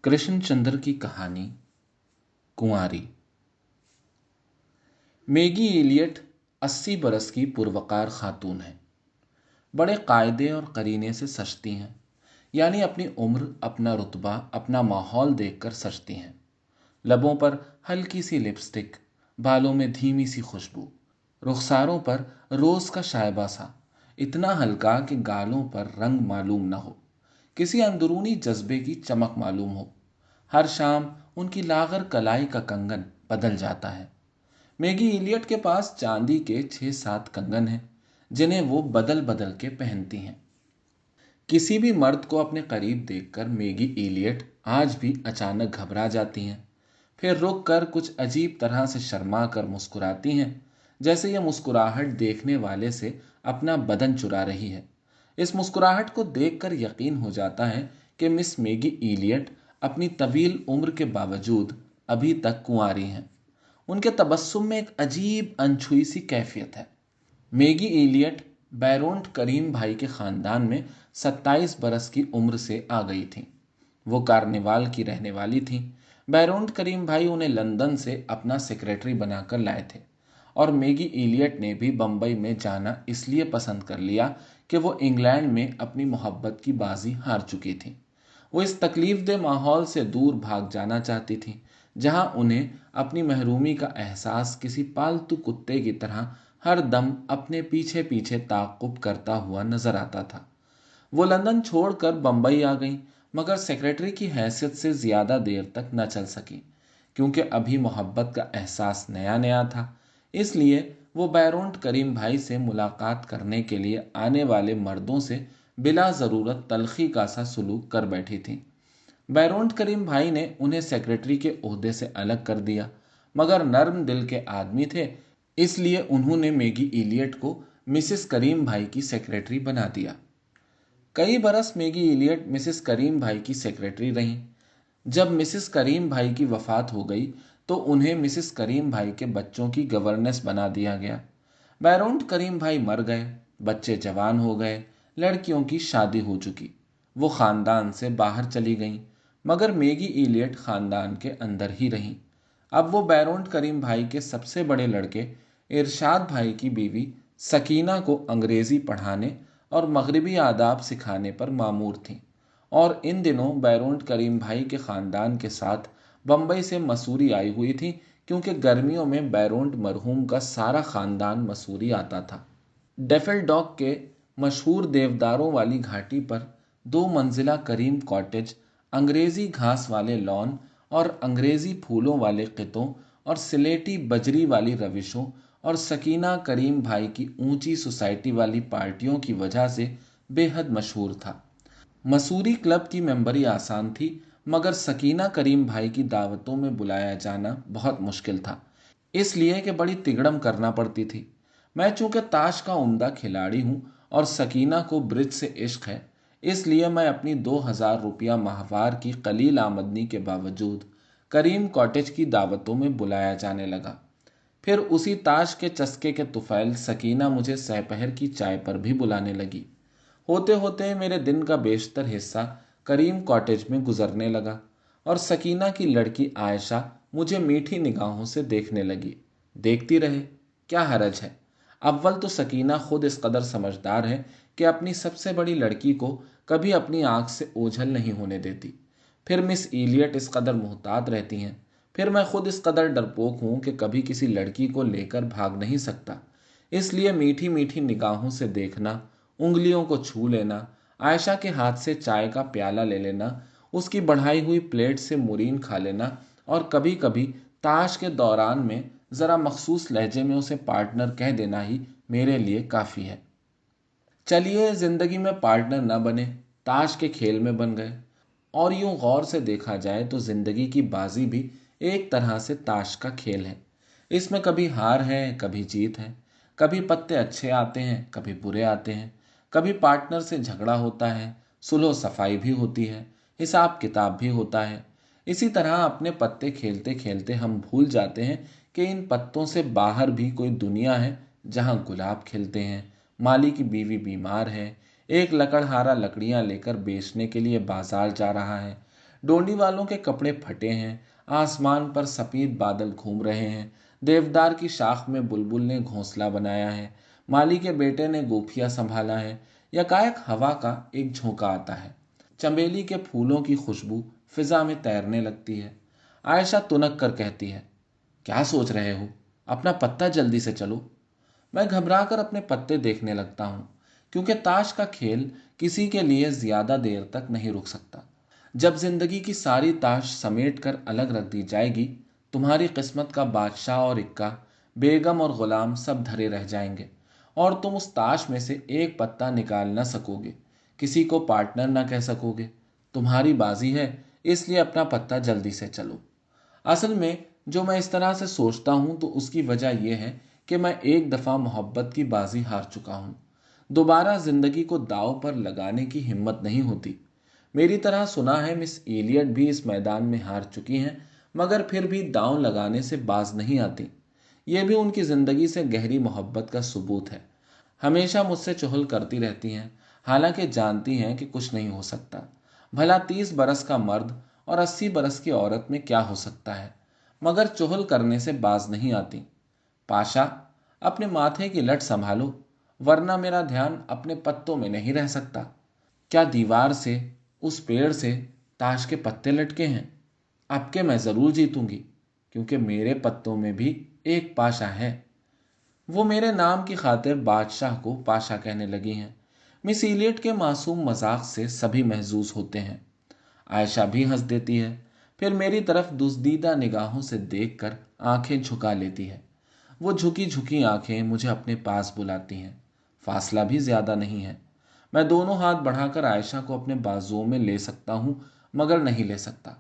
कृष्णचंद्र की कहानी कुंवारी। मैगी इलियट 80 बरस की पुरवकार खातून है। बड़े कायदे और करीने से सजती हैं, यानी अपनी उम्र, अपना रुतबा, अपना माहौल देखकर सजती हैं। लबों पर हल्की सी लिपस्टिक, बालों में धीमी सी खुशबू, रुखसारों पर रोज का शायबा सा, इतना हल्का कि गालों पर रंग मालूम न हो, किसी अंदरूनी जज्बे की चमक मालूम हो। हर शाम उनकी लागर कलाई का कंगन बदल जाता है। मैगी इलियट के पास चांदी के 6-7 कंगन हैं, जिन्हें वो बदल बदल के पहनती हैं। किसी भी मर्द को अपने करीब देखकर मैगी इलियट आज भी अचानक घबरा जाती हैं, फिर रुक कर कुछ अजीब तरह से शर्मा कर मुस्कुराती हैं, जैसे यह मुस्कुराहट देखने वाले से अपना बदन चुरा रही है। इस मुस्कुराहट को देखकर यकीन हो जाता है कि मिस मैगी इलियट अपनी तवील उम्र के बावजूद अभी तक कुंवारी हैं। उनके तबस्सुम में एक अजीब अनछुई सी कैफियत है। मैगी इलियट बैरोंट करीम भाई के खानदान में 27 बरस की उम्र से आ गई थी। वो कार्निवाल की रहने वाली थी। बैरोंट करीम भाई उन्हें लंदन से अपना सेक्रेटरी बनाकर लाए थे, और मैगी इलियट ने भी बम्बई में जाना इसलिए पसंद कर लिया कि वो इंग्लैंड में अपनी मोहब्बत की बाजी हार चुकी थी। वो इस तकलीफदेह माहौल से दूर भाग जाना चाहती थी, जहां उन्हें अपनी महरूमी का एहसास किसी पालतू कुत्ते की तरह हर दम अपने पीछे पीछे ताक़ुब करता हुआ नजर आता था। वो लंदन छोड़कर बंबई आ गई, मगर सेक्रेटरी की हैसियत से ज़्यादा देर तक न चल सकी, क्योंकि अभी मोहब्बत का एहसास नया नया था। इसलिए वो बैरोंट करीम भाई से मुलाकात करने के लिए आने वाले मर्दों से बिला ज़रूरत तलखी का सा सलूक कर बैठी थी। बैरोंट करीम भाई ने उन्हें सेक्रेटरी के ओहदे से अलग कर दिया, मगर नर्म दिल के आदमी थे, इसलिए उन्होंने मैगी इलियट को मिसेस करीम भाई की सेक्रेटरी बना दिया। कई बरस मैगी इलियट मिसेस करीम भाई की सेक्रेटरी रहीं। जब मिसेस करीम भाई की वफात हो गई तो उन्हें मिसेस करीम भाई के बच्चों की गवर्नेंस बना दिया गया। बैरोंट करीम भाई मर गए, बच्चे जवान हो गए, लड़कियों की शादी हो चुकी। वो खानदान से बाहर चली गईं, मगर मैगी इलियट खानदान के अंदर ही रहीं। अब वो बैरोंट करीम भाई के सबसे बड़े लड़के इरशाद भाई की बीवी सकीना को अंग्रेज़ी पढ़ाने और मगरबी आदाब सिखाने पर मामूर थीं, और इन दिनों बैरोंट करीम भाई के ख़ानदान के साथ बम्बई से मसूरी आई हुई थी, क्योंकि गर्मियों में बैरोंट मरहूम का सारा ख़ानदान मसूरी आता था। डेफेलडॉक के मशहूर देवदारों वाली घाटी पर 2 मंजिला करीम कॉटेज, अंग्रेज़ी घास वाले लॉन और अंग्रेज़ी फूलों वाले कितों और सिलेटी बजरी वाली रविशों और सकीना करीम भाई की ऊंची सोसाइटी वाली पार्टियों की वजह से बेहद मशहूर था। मसूरी क्लब की मेंबरी आसान थी, मगर सकीना करीम भाई की दावतों में बुलाया जाना बहुत मुश्किल था, इसलिए कि बड़ी तिगड़म करना पड़ती थी। मैं चूंकि ताश का उम्दा खिलाड़ी हूँ और सकीना को ब्रिज से इश्क है, इसलिए मैं अपनी 2000 रुपया माहवार की कलील आमदनी के बावजूद करीम कॉटेज की दावतों में बुलाया जाने लगा। फिर उसी ताश के चस्के के तुफैल सकीना मुझे सहपहर की चाय पर भी बुलाने लगी। होते होते मेरे दिन का बेशतर हिस्सा करीम कॉटेज में गुजरने लगा, और सकीना की लड़की आयशा मुझे मीठी निगाहों से देखने लगी। देखती रहे, क्या हरज है। अव्वल तो सकीना खुद इस कदर समझदार है कि अपनी सबसे बड़ी लड़की को कभी अपनी आंख से ओझल नहीं होने देती। फिर मिस इलियट इस कदर मुहतात रहती हैं। फिर मैं खुद इस कदर डरपोक हूं कि कभी किसी लड़की को लेकर भाग नहीं सकता। इसलिए मीठी मीठी निगाहों से देखना, उंगलियों को छू लेना, आयशा के हाथ से चाय का प्याला ले लेना, उसकी बढ़ाई हुई प्लेट से मुरीन खा लेना, और कभी कभी ताश के दौरान में ज़रा मखसूस लहजे में उसे पार्टनर कह देना ही मेरे लिए काफ़ी है। चलिए, ज़िंदगी में पार्टनर न बने, ताश के खेल में बन गए। और यूं गौर से देखा जाए तो ज़िंदगी की बाजी भी एक तरह से ताश का खेल है। इसमें कभी हार है, कभी जीत है, कभी पत्ते अच्छे आते हैं, कभी बुरे आते हैं, कभी पार्टनर से झगड़ा होता है, सुलह सफाई भी होती है, हिसाब किताब भी होता है। इसी तरह अपने पत्ते खेलते खेलते हम भूल जाते हैं कि इन पत्तों से बाहर भी कोई दुनिया है, जहां गुलाब खिलते हैं, माली की बीवी बीमार है, एक लकड़हारा लकड़ियां लेकर बेचने के लिए बाजार जा रहा है, डोंडी वालों के कपड़े फटे हैं, आसमान पर सफेद बादल घूम रहे हैं, देवदार की शाख में बुलबुल ने घोंसला बनाया है, माली के बेटे ने गोफिया संभाला है, यकायक हवा का एक झोंका आता है, चमेली के फूलों की खुशबू फिजा में तैरने लगती है। आयशा तुनक कर कहती है, क्या सोच रहे हो, अपना पत्ता जल्दी से चलो। मैं घबरा कर अपने पत्ते देखने लगता हूं, क्योंकि ताश का खेल किसी के लिए ज्यादा देर तक नहीं रुक सकता। जब जिंदगी की सारी ताश समेट कर अलग रख दी जाएगी, तुम्हारी किस्मत का बादशाह और इक्का, बेगम और गुलाम सब धरे रह जाएंगे, और तुम उस ताश में से एक पत्ता निकाल ना सकोगे, किसी को पार्टनर ना कह सकोगे। तुम्हारी बाजी है, इसलिए अपना पत्ता जल्दी से चलो। असल में जो मैं इस तरह से सोचता हूं तो उसकी वजह यह है कि मैं एक दफा मोहब्बत की बाजी हार चुका हूं। दोबारा जिंदगी को दांव पर लगाने की हिम्मत नहीं होती। मेरी तरह सुना है मिस एलियट भी इस मैदान में हार चुकी हैं, मगर फिर भी दांव लगाने से बाज नहीं आती। यह भी उनकी जिंदगी से गहरी मोहब्बत का सबूत है। हमेशा मुझसे चुहल करती रहती हैं, हालांकि जानती हैं कि कुछ नहीं हो सकता। भला 30 बरस का मर्द और 80 बरस की औरत में क्या हो सकता है, मगर चुहल करने से बाज नहीं आती। पाशा, अपने माथे की लट संभालो, वरना मेरा ध्यान अपने पत्तों में नहीं रह सकता। क्या दीवार से, उस पेड़ से ताश के पत्ते लटके हैं? अब के मैं जरूर जीतूंगी, क्योंकि मेरे पत्तों में भी एक पाशा है। वो मेरे नाम की खातिर बादशाह को पाशा कहने लगी हैं। मिस इलियट के मासूम मजाक से सभी महजूज होते हैं। आयशा भी हंस देती है, फिर मेरी तरफ दुस्दीदा निगाहों से देखकर आंखें झुका लेती है। वो झुकी झुकी आंखें मुझे अपने पास बुलाती हैं। फासला भी ज्यादा नहीं है। मैं दोनों हाथ बढ़ाकर आयशा को अपने बाजुओं में ले सकता हूं, मगर नहीं ले सकता,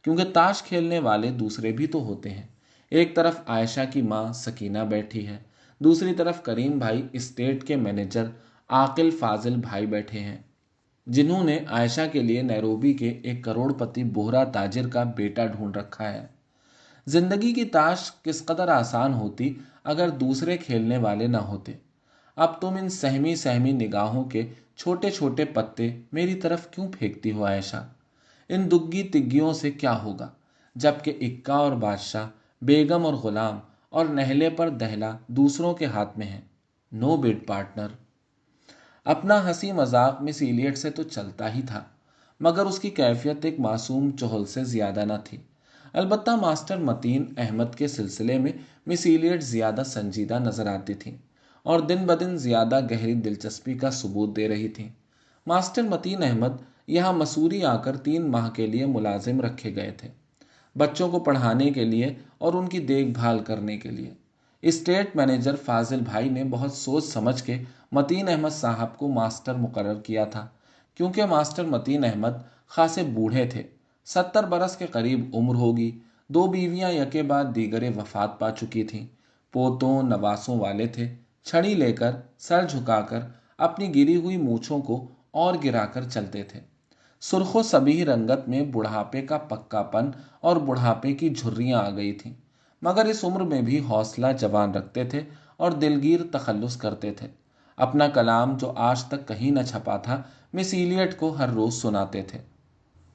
क्योंकि ताश खेलने वाले दूसरे भी तो होते हैं। एक तरफ आयशा की माँ सकीना बैठी है, दूसरी तरफ करीम भाई स्टेट के मैनेजर आकिल फाजिल भाई बैठे हैं, जिन्होंने आयशा के लिए नैरोबी के एक करोड़पति बोहरा ताजिर का बेटा ढूंढ रखा है। जिंदगी की ताश किस कदर आसान होती अगर दूसरे खेलने वाले ना होते। अब तुम इन सहमी सहमी निगाहों के छोटे छोटे पत्ते मेरी तरफ क्यों फेंकती हो आयशा? इन दुग्गी तिग्गियों से क्या होगा, जबकि इक्का और बादशाह, बेगम और गुलाम और नहले पर दहला दूसरों के हाथ में है। No bid partner. अपना हंसी मजाक मिस इलियट से तो चलता ही था, मगर उसकी कैफियत एक मासूम चुहल से ज्यादा न थी। अलबत्ता मास्टर मतीन अहमद के सिलसिले में मिस इलियट ज्यादा संजीदा नजर आती थी और दिन ब दिन ज्यादा गहरी दिलचस्पी का सबूत दे रही थी। मास्टर मतीन अहमद यहाँ मसूरी आकर 3 माह के लिए मुलाजिम रखे गए थे, बच्चों को पढ़ाने के लिए और उनकी देखभाल करने के लिए। स्टेट मैनेजर फाजिल भाई ने बहुत सोच समझ के मतीन अहमद साहब को मास्टर मुकर्रर किया था, क्योंकि मास्टर मतीन अहमद खासे बूढ़े थे, 70 बरस के करीब उम्र होगी। 2 बीवियां यके बाद दीगरे वफात पा चुकी थीं। पोतों नवासों वाले थे। छड़ी लेकर, सर झुकाकर, अपनी गिरी हुई मूछों को और गिराकर चलते थे। सुर्खो सबी रंगत में बुढ़ापे का पक्कापन और बुढ़ापे की झुर्रियां आ गई थीं, मगर इस उम्र में भी हौसला जवान रखते थे और दिलगीर तखल्लुस करते थे। अपना कलाम जो आज तक कहीं न छपा था, मिस इलियट को हर रोज सुनाते थे।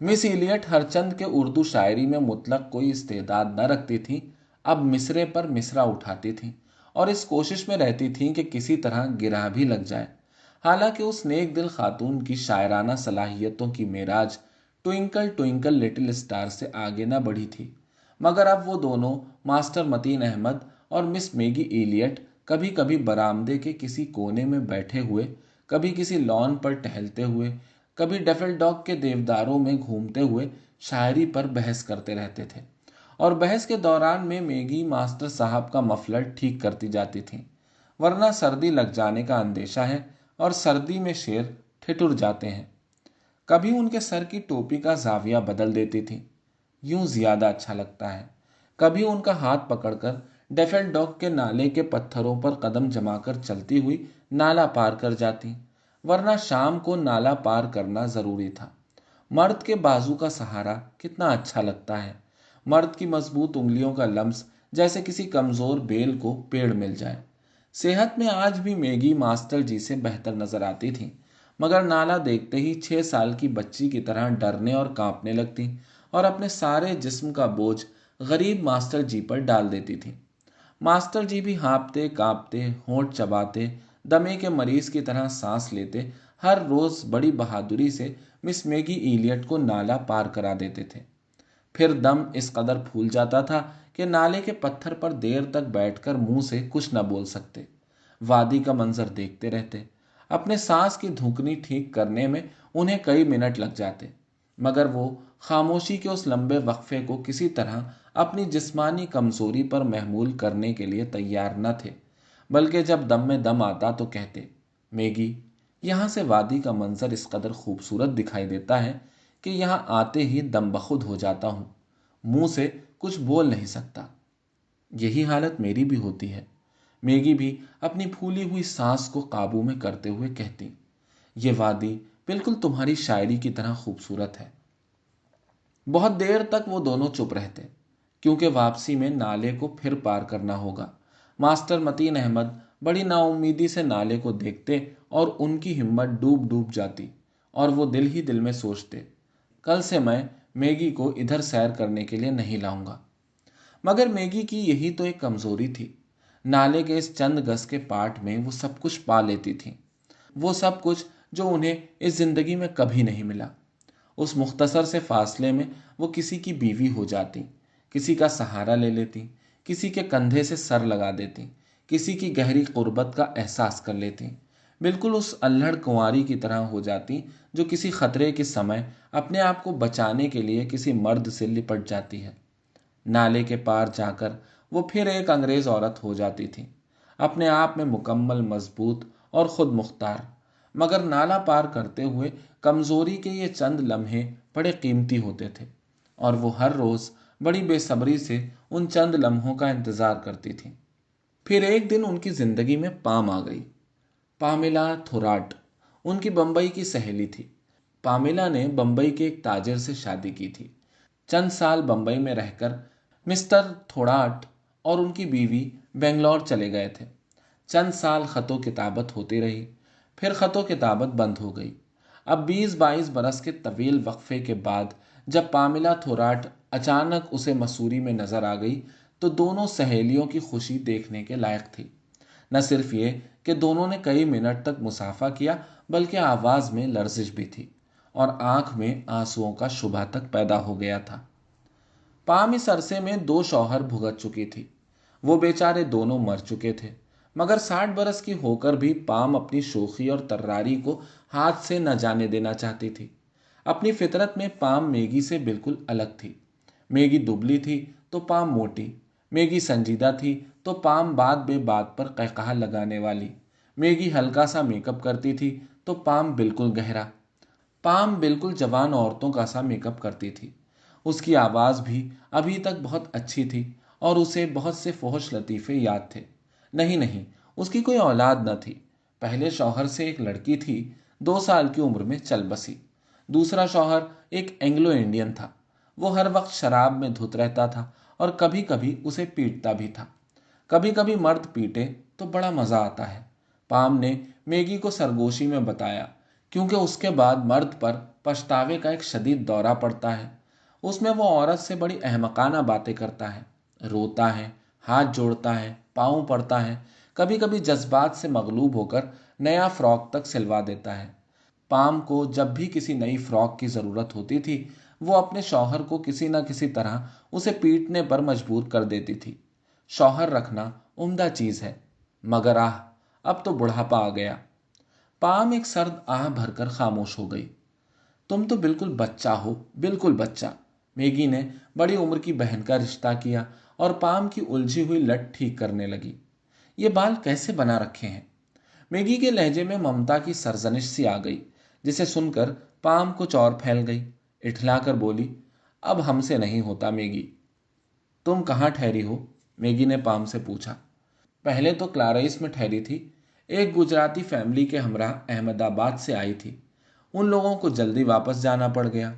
मिस इलियट हरचंद के उर्दू शायरी में मुतलक कोई इस्तेदाद न रखती थी, अब मिसरे पर मिसरा उठाती थी और इस कोशिश में रहती थी कि किसी तरह गिरा भी लग जाए। हालांकि उस नेक दिल खातून की शायराना सलाहियतों की Meraj twinkle twinkle little star से आगे न बढ़ी थी, मगर अब वो दोनों, मास्टर मतीन अहमद और मिस मैगी इलियट, कभी कभी बरामदे के किसी कोने में बैठे हुए, कभी किसी लॉन पर टहलते हुए, कभी डफेलडॉग के देवदारों में घूमते हुए शायरी पर बहस करते रहते थे। और बहस के दौरान में मैगी मास्टर साहब का मफलर ठीक करती जाती थी, वरना सर्दी लग जाने का अंदेशा है और सर्दी में शेर ठिठुर जाते हैं। कभी उनके सर की टोपी का जाविया बदल देती थी, यूं ज्यादा अच्छा लगता है। कभी उनका हाथ पकड़कर डेफेलडॉग के नाले के पत्थरों पर कदम जमाकर चलती हुई नाला पार कर जाती, वरना शाम को नाला पार करना जरूरी था। मर्द के बाजू का सहारा कितना अच्छा लगता है, मर्द की मजबूत उंगलियों का लम्स, जैसे किसी कमजोर बेल को पेड़ मिल जाए। सेहत में आज भी मैगी मास्टर जी से बेहतर नजर आती थी, मगर नाला देखते ही 6 साल की बच्ची की तरह डरने और कांपने लगती और अपने सारे जिस्म का बोझ गरीब मास्टर जी पर डाल देती थी। मास्टर जी भी हाँफते कांपते, होंठ चबाते, दमे के मरीज की तरह सांस लेते हर रोज बड़ी बहादुरी से मिस मैगी इलियट को नाला पार करा देते थे। फिर दम इस कदर फूल जाता था कि नाले के पत्थर पर देर तक बैठकर मुंह से कुछ न बोल सकते। वादी का मंजर देखते रहते। अपने सांस की धुकनी ठीक करने में उन्हें कई मिनट लग जाते, मगर वो खामोशी के उस लंबे वक्फे को किसी तरह अपनी जिस्मानी कमजोरी पर महमूल करने के लिए तैयार न थे। बल्कि जब दम में दम आता तो कहते, मैगी, यहाँ से वादी का मंजर इस कदर खूबसूरत दिखाई देता है कि यहाँ आते ही दम बखुद हो जाता हूँ, मुंह से कुछ बोल नहीं सकता। यही हालत मेरी भी होती है। मैगी भी अपनी फूली हुई सांस को काबू में करते हुए कहती, ये वादी बिल्कुल तुम्हारी शायरी की तरह खूबसूरत है। बहुत देर तक वो दोनों चुप रहते, क्योंकि वापसी में नाले को फिर पार करना होगा। मास्टर मतीन अहमद बड़ी नाउम्मीदी से नाले को देखते और उनकी हिम्मत डूब डूब जाती और वो दिल ही दिल में सोचते, कल से मैं मैगी को इधर सैर करने के लिए नहीं लाऊंगा। मगर मैगी की यही तो एक कमजोरी थी। नाले के इस चंद गज के पाट में वो सब कुछ पा लेती थी, वो सब कुछ जो उन्हें इस जिंदगी में कभी नहीं मिला। उस मुख्तसर से फासले में वो किसी की बीवी हो जाती, किसी का सहारा ले लेती, किसी के कंधे से सर लगा देती, किसी की गहरी कुर्बत का एहसास कर लेती। बिल्कुल उस अल्हड़ कुंवारी की तरह हो जाती जो किसी खतरे के समय अपने आप को बचाने के लिए किसी मर्द से लिपट जाती है। नाले के पार जाकर वो फिर एक अंग्रेज औरत हो जाती थी, अपने आप में मुकम्मल, मजबूत और खुद मुख्तार। मगर नाला पार करते हुए कमजोरी के ये चंद लम्हे बड़े कीमती होते थे और वो हर रोज बड़ी बेसब्री से उन चंद लम्हों का इंतजार करती थी। फिर एक दिन उनकी जिंदगी में पाम आ गई। पामेला थोराट उनकी बंबई की सहेली थी। पामेला ने बंबई के एक ताजिर से शादी की थी। चंद साल बंबई में रहकर मिस्टर थोराट और उनकी बीवी बेंगलौर चले गए थे। चंद साल खतो किताबत होती रही, फिर खतो किताबत बंद हो गई। अब 20-22 बरस के तवील वक्फे के बाद जब पामिला थोराट अचानक उसे मसूरी में नजर आ गई तो दोनों सहेलियों की खुशी देखने के लायक थी। न सिर्फ ये कि दोनों ने कई मिनट तक मुसाफा किया, बल्कि आवाज में लर्जिश भी थी और आंख में आंसुओं का शुभा तक पैदा हो गया था। पाम इस अरसे में 2 शौहर भुगत चुकी थी। वो बेचारे दोनों मर चुके थे, मगर 60 बरस की होकर भी पाम अपनी शोखी और तर्रारी को हाथ से न जाने देना चाहती थी। अपनी फितरत में पाम मैगी से बिल्कुल अलग थी। मैगी दुबली थी तो पाम मोटी, मैगी संजीदा थी तो पाम बात बे बात पर कहकहा लगाने वाली, मैगी हल्का सा मेकअप करती थी तो पाम बिल्कुल गहरा। पाम बिल्कुल जवान औरतों का सा मेकअप करती थी। उसकी आवाज़ भी अभी तक बहुत अच्छी थी और उसे बहुत से फौहश लतीफ़े याद थे। नहीं नहीं, उसकी कोई औलाद न थी। पहले शौहर से एक लड़की थी, 2 साल की उम्र में चल बसी। दूसरा शौहर एक एंग्लो इंडियन था। वो हर वक्त शराब में धुत रहता था और कभी कभी उसे पीटता भी था। कभी कभी मर्द पीटे तो बड़ा मज़ा आता है, पाम ने मैगी को सरगोशी में बताया, क्योंकि उसके बाद मर्द पर पछतावे का एक शदीद दौरा पड़ता है। उसमें वो औरत से बड़ी अहमकाना बातें करता है, रोता है, हाथ जोड़ता है, पाँव पड़ता है, कभी कभी जज्बात से मगलूब होकर नया फ्रॉक तक सिलवा देता है। पाम को जब भी किसी नई फ्रॉक की ज़रूरत होती थी, वो अपने शौहर को किसी न किसी तरह उसे पीटने पर मजबूर कर देती थी। शौहर रखना उम्दा चीज़ है, मगर आह, अब तो बुढ़ापा आ गया। पाम एक सर्द आह भरकर खामोश हो गई। तुम तो बिल्कुल बच्चा हो, बिल्कुल बच्चा। मैगी ने बड़ी उम्र की बहन का रिश्ता किया और पाम की उलझी हुई लट ठीक करने लगी। ये बाल कैसे बना रखे हैं? मैगी के लहजे में ममता की सरजनिश सी आ गई, जिसे सुनकर पाम कुछ और फैल गई। इठलाकर बोली, अब हमसे नहीं होता मैगी। तुम कहाँ ठहरी हो? मैगी ने पाम से पूछा। पहले तो क्लाराइस में ठहरी थी, एक गुजराती फैमिली के हमरा अहमदाबाद से आई थी। उन लोगों को जल्दी वापस जाना पड़ गया।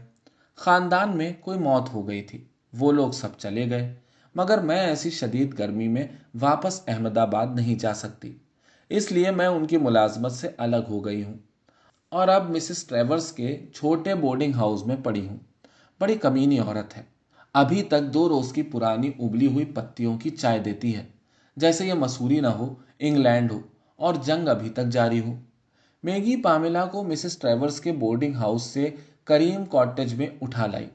खानदान में कोई मौत हो गई थी, वो लोग सब चले गए। मगर मैं ऐसी शदीद गर्मी में वापस अहमदाबाद नहीं जा सकती, इसलिए मैं उनकी मुलाजमत से अलग हो गई हूँ। और अब मिसेस ट्रेवर्स के छोटे बोर्डिंग हाउस में पड़ी हूँ। बड़ी कमीनी औरत है। अभी तक 2 रोज की पुरानी उबली हुई पत्तियों की चाय देती है, जैसे ये मसूरी ना हो, इंग्लैंड हो और जंग अभी तक जारी हो। मैगी पामेला को मिसेस ट्रेवर्स के बोर्डिंग हाउस से करीम कॉटेज में उठा लाई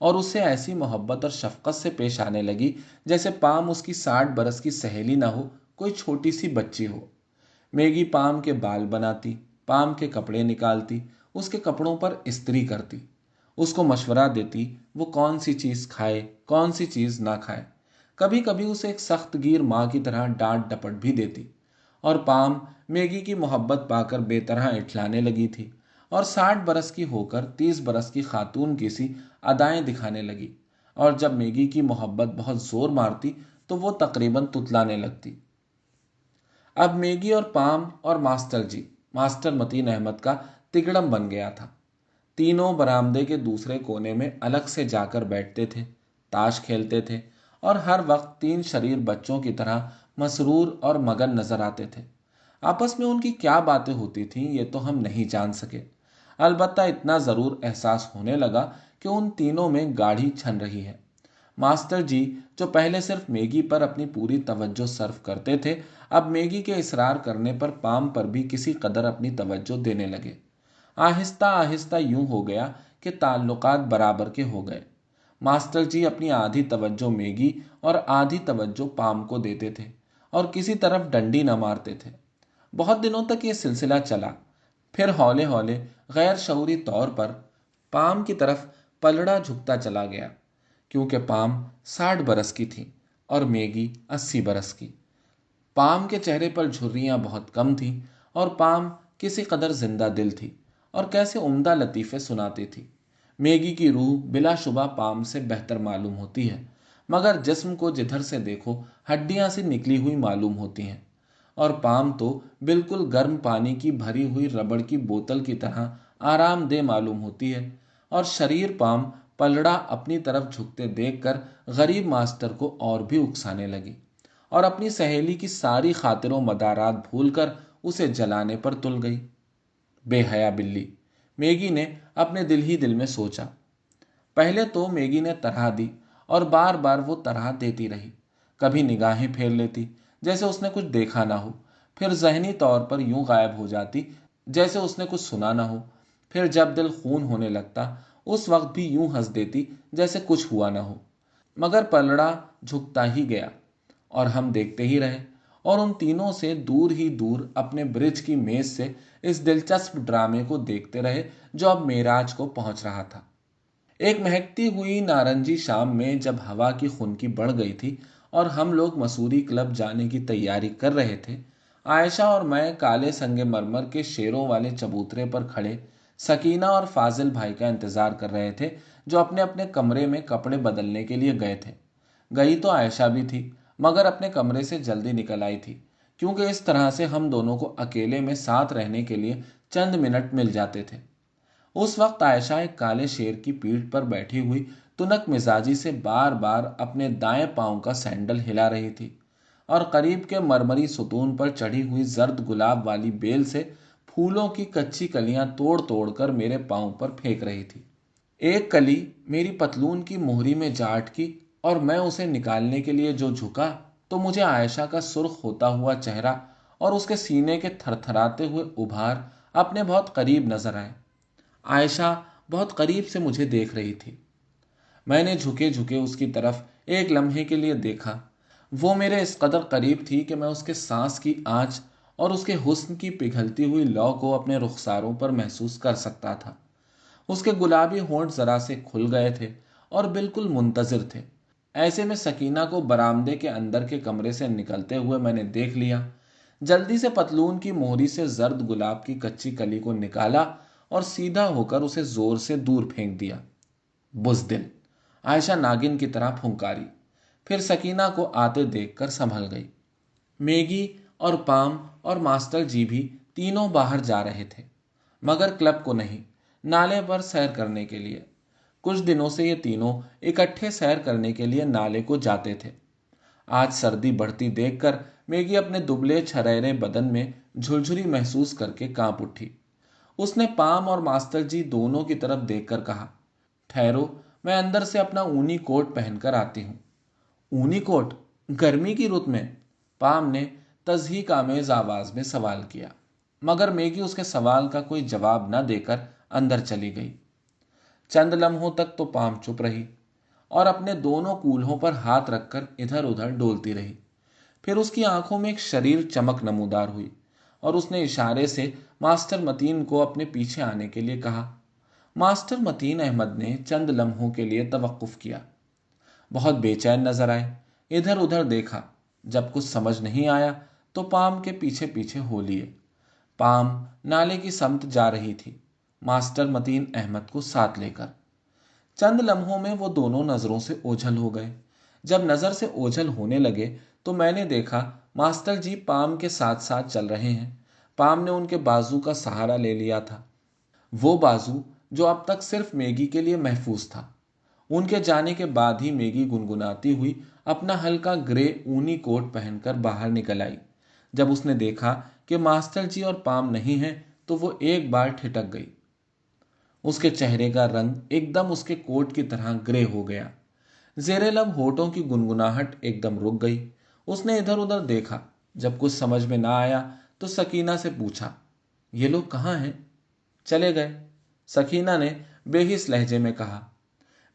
और उससे ऐसी मोहब्बत और शफकत से पेश आने लगी जैसे पाम उसकी 60 बरस की सहेली ना हो, कोई छोटी सी बच्ची हो। मैगी पाम के बाल बनाती, पाम के कपड़े निकालती, उसके कपड़ों पर इस्त्री करती, उसको मशवरा देती वो कौन सी चीज़ खाए, कौन सी चीज़ ना खाए। कभी कभी उसे एक सख्त गिर माँ की तरह डांट डपट भी देती। और पाम मैगी की मोहब्बत पाकर बेतरह इठलाने लगी थी और 60 बरस की होकर 30 बरस की खातून की सी अदाएं दिखाने लगी। और जब मैगी की मोहब्बत बहुत जोर मारती तो वो तकरीबन तुतलाने लगती। अब मैगी और पाम और मास्टर मतीन अहमद का तिगड़म बन गया था। तीनों बरामदे के दूसरे कोने में अलग से जाकर बैठते थे, ताश खेलते थे और हर वक्त 3 शरीर बच्चों की तरह मसरूर और मगन नजर आते थे। आपस में उनकी क्या बातें होती थीं ये तो हम नहीं जान सके। अलबत्ता इतना ज़रूर एहसास होने लगा कि उन तीनों में गाढ़ी छन रही है। मास्टर जी, जो पहले सिर्फ मैगी पर अपनी पूरी तवज्जो सर्व करते थे, अब मैगी के इसरार करने पर पाम पर भी किसी कदर अपनी तवज्जो देने लगे। आहिस्ता आहिस्ता यूं हो गया कि ताल्लुकात बराबर के हो गए। मास्टर जी अपनी आधी तवज्जो मैगी और आधी तवज्जो पाम को देते थे और किसी तरफ डंडी न मारते थे। बहुत दिनों तक ये सिलसिला चला। फिर हौले हौले गैर शऊरी तौर पर पाम की तरफ पलड़ा झुकता चला गया, क्योंकि पाम 60 बरस की थी और मैगी 80 बरस की। पाम के चेहरे पर झुर्रियां बहुत कम थीं और पाम किसी कदर जिंदा दिल थी और कैसे उम्दा लतीफ़े सुनाती थी। मैगी की रूह बिलाशुबा पाम से बेहतर मालूम होती है, मगर जिस्म को जिधर से देखो हड्डियां सी निकली हुई मालूम होती हैं। और पाम तो बिल्कुल गर्म पानी की भरी हुई रबड़ की बोतल की तरह आरामदेह मालूम होती है। और शरीर पाम पलड़ा अपनी तरफ झुकते देखकर गरीब मास्टर को और भी उकसाने लगी और अपनी सहेली की सारी खातिरों मदारात भूलकर उसे जलाने पर तुल गई। बेहया बिल्ली, मैगी ने अपने दिल ही दिल में सोचा। पहले तो मैगी ने तरह दी और बार बार वो तरह देती रही। कभी निगाहें फेर लेती जैसे उसने कुछ देखा ना हो, फिर जहनी तौर पर यूं गायब हो जाती जैसे उसने कुछ सुना ना हो। फिर जब दिल खून होने लगता उस वक्त भी यूं हंस देती जैसे कुछ हुआ ना हो। मगर पलड़ा झुकता ही गया और हम देखते ही रहे और उन तीनों से दूर ही दूर अपने ब्रिज की मेज से इस दिलचस्प ड्रामे को देखते रहे जो अब मेराज को पहुंच रहा था। एक महकती हुई नारंगी शाम में जब हवा की खुनकी बढ़ गई थी और हम लोग मसूरी क्लब जाने की तैयारी कर रहे थे, आयशा और मैं काले संगे मरमर के शेरों वाले चबूतरे पर खड़े सकीना और फाजिल भाई का इंतजार कर रहे थे, जो अपने अपने कमरे में कपड़े बदलने के लिए गए थे। गई तो आयशा भी थी, मगर अपने कमरे से जल्दी निकल आई थी, क्योंकि इस तरह से हम दोनों को अकेले में साथ रहने के लिए चंद मिनट मिल जाते थे। उस वक्त आयशा एक काले शेर की पीठ पर बैठी हुई तुनक मिजाजी से बार बार अपने दाएं पांव का सैंडल हिला रही थी और करीब के मरमरी सुतून पर चढ़ी हुई जर्द गुलाब वाली बेल से फूलों की कच्ची कलियां तोड़ तोड़ कर मेरे पांव पर फेंक रही थी। एक कली मेरी पतलून की मोहरी में जा अटकी और मैं उसे निकालने के लिए जो झुका तो मुझे आयशा का सुर्ख होता हुआ चेहरा और उसके सीने के थरथराते हुए उभार अपने बहुत करीब नजर आए। आयशा बहुत करीब से मुझे देख रही थी। मैंने झुके झुके उसकी तरफ एक लम्हे के लिए देखा। वो मेरे इस कदर करीब थी कि मैं उसके सांस की आंच और उसके हुस्न की पिघलती हुई लौ को अपने रुखसारों पर महसूस कर सकता था। उसके गुलाबी होंठ जरा से खुल गए थे और बिल्कुल मुंतजिर थे। ऐसे में सकीना को बरामदे के अंदर के कमरे से निकलते हुए मैंने देख लिया। जल्दी से पतलून की मोहरी से जर्द गुलाब की कच्ची कली को निकाला और सीधा होकर उसे जोर से दूर फेंक दिया। बुज़दिल, आयशा नागिन की तरह फुंकारी, फिर सकीना को आते देखकर संभल गई। मैगी और पाम और मास्टर जी भी तीनों बाहर जा रहे थे, मगर क्लब को नहीं, नाले पर सैर करने के लिए। कुछ दिनों से ये तीनों इकट्ठे सैर करने के लिए नाले को जाते थे। आज सर्दी बढ़ती देखकर मैगी अपने दुबले छरेरे बदन में झुरझुरी महसूस करके कांप उठी। उसने पाम और मास्टर जी दोनों की तरफ देखकर कहा, ठहरो, मैं अंदर से अपना ऊनी कोट पहनकर आती हूँ। ऊनी कोट? गर्मी की रुत में? पाम ने तस्हीक आमेज आवाज में सवाल किया, मगर मैगी उसके सवाल का कोई जवाब न देकर अंदर चली गई। चंद लम्हों तक तो पाम चुप रही और अपने दोनों कूल्हों पर हाथ रखकर इधर उधर डोलती रही। फिर उसकी आंखों में एक शरीर चमक नमूदार हुई और उसने इशारे से मास्टर मतीन को अपने पीछे आने के लिए कहा। मास्टर मतीन अहमद ने चंद लम्हों के लिए तवक्कुफ किया, बहुत बेचैन नजर आए, इधर उधर देखा। जब कुछ समझ नहीं आया तो पाम के पीछे पीछे हो लिए। पाम नाले की समत जा रही थी, मास्टर मतीन अहमद को साथ लेकर। चंद लम्हों में वो दोनों नजरों से ओझल हो गए। जब नजर से ओझल होने लगे तो मैंने देखा मास्टर जी पाम के साथ साथ चल रहे हैं। पाम ने उनके बाजू का सहारा ले लिया था, वो बाजू जो अब तक सिर्फ मैगी के लिए महफूज था। उनके जाने के बाद ही मैगी गुनगुनाती हुई अपना हल्का ग्रे ऊनी कोट पहनकर बाहर निकल आई। जब उसने देखा कि मास्टर जी और पाम नहीं हैं तो वो एक बार ठिठक गई। उसके चेहरे का रंग एकदम उसके कोट की तरह ग्रे हो गया। जेरे लब होठों की गुनगुनाहट एकदम रुक गई। उसने इधर उधर देखा। जब कुछ समझ में ना आया तो सकीना से पूछा, ये लोग कहाँ हैं? चले गए, सकीना ने बेहिस लहजे में कहा।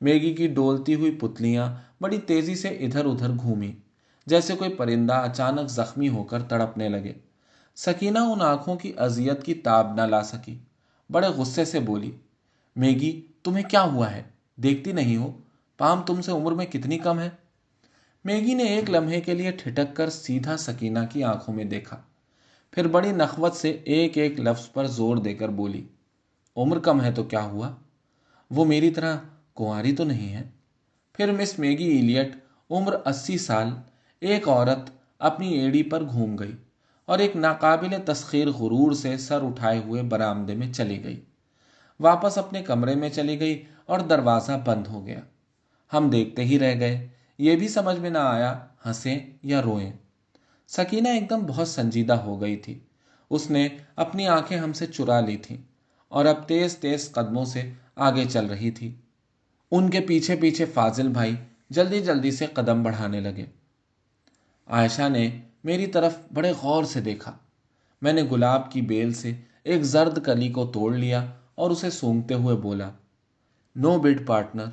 मैगी की डोलती हुई पुतलियां बड़ी तेजी से इधर उधर घूमी, जैसे कोई परिंदा अचानक जख्मी होकर तड़पने लगे। सकीना उन आंखों की अजियत की ताब न ला सकी। बड़े गुस्से से बोली, मैगी, तुम्हें क्या हुआ है? देखती नहीं हो पाम तुमसे उम्र में कितनी कम है? मैगी ने एक लम्हे के लिए ठिठक कर सीधा सकीना की आंखों में देखा, फिर बड़ी नखवत से एक एक लफ्ज पर जोर देकर बोली, उम्र कम है तो क्या हुआ? वो मेरी तरह कुंवारी तो नहीं है। फिर मिस मैगी इलियट, उम्र 80 साल, एक औरत, अपनी एड़ी पर घूम गई और एक नाकाबिले तस्खीर गुरूर से सर उठाए हुए बरामदे में चली गई। वापस अपने कमरे में चली गई और दरवाज़ा बंद हो गया। हम देखते ही रह गए। ये भी समझ में ना आया हंसें या रोएं। सकीना एकदम बहुत संजीदा हो गई थी। उसने अपनी आंखें हमसे चुरा ली थीं और अब तेज तेज कदमों से आगे चल रही थी। उनके पीछे पीछे फाजिल भाई जल्दी जल्दी से कदम बढ़ाने लगे। आयशा ने मेरी तरफ बड़े गौर से देखा। मैंने गुलाब की बेल से एक जर्द कली को तोड़ लिया और उसे सूंघते हुए बोला, नो बिड पार्टनर,